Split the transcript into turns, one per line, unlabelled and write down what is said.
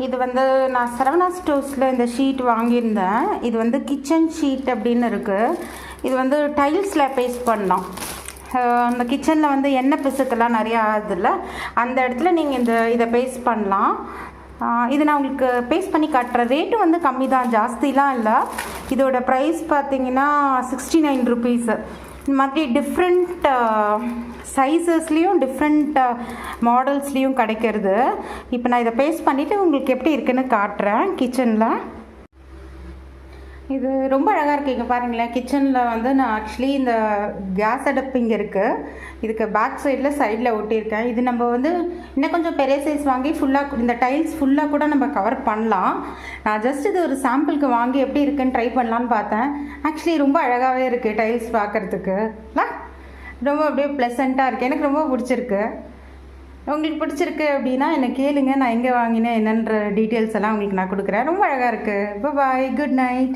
இது வந்து நான் சரவணா ஸ்டோர்ஸில் இந்த ஷீட் வாங்கியிருந்தேன். இது வந்து கிச்சன் ஷீட் அப்படின்னு இருக்குது. இது வந்து டைல்ஸில் பேஸ்ட் பண்ணலாம். அந்த கிச்சனில் வந்து எண்ணெய் பிசுக்கெல்லாம் நிறையா ஆகுதுல்ல, அந்த இடத்துல நீங்கள் இதை பேஸ்ட் பண்ணலாம். இது நான் உங்களுக்கு பேஸ்ட் பண்ணி காட்டுறேன். ரேட்டு வந்து கம்மி தான், ஜாஸ்திலாம் இல்லை. இதோட ப்ரைஸ் பார்த்தீங்கன்னா 69 ருபீஸு. இந்த மாதிரி டிஃப்ரெண்ட் சைஸஸ்லேயும் டிஃப்ரெண்ட் மாடல்ஸ்லேயும் கிடைக்கிறது. இப்போ நான் இதை பேஸ்ட் பண்ணிவிட்டு உங்களுக்கு எப்படி இருக்குன்னு காட்டுறேன் கிச்சனில். இது ரொம்ப அழகாக இருக்குது. இங்கே பாருங்களேன், கிச்சனில் வந்து நான் ஆக்சுவலி இந்த கேஸ் அடுப்பு இங்கே இருக்குது. இதுக்கு பேக் சைடில் ஒட்டியிருக்கேன். இது நம்ம வந்து இன்னும் கொஞ்சம் பெரிய சைஸ் வாங்கி ஃபுல்லாக இந்த டைல்ஸ் ஃபுல்லாக கூட நம்ம கவர் பண்ணலாம். நான் ஜஸ்ட் இது ஒரு சாம்பிளுக்கு வாங்கி எப்படி இருக்குன்னு ட்ரை பண்ணலான்னு பார்த்தேன். ஆக்சுவலி ரொம்ப அழகாகவே இருக்குது டைல்ஸ் பார்க்குறதுக்கு. ரொம்ப அப்படியே ப்ளசண்ட்டாக இருக்குது. எனக்கு ரொம்ப பிடிச்சிருக்கு. உங்களுக்கு பிடிச்சிருக்கு அப்படின்னா என்னை கேளுங்க, நான் எங்கே வாங்கினேன் என்னன்ற டீட்டெயில்ஸ் எல்லாம் உங்களுக்கு நான் கொடுக்குறேன். ரொம்ப அழகாக இருக்குது. பாய், குட் நைட்.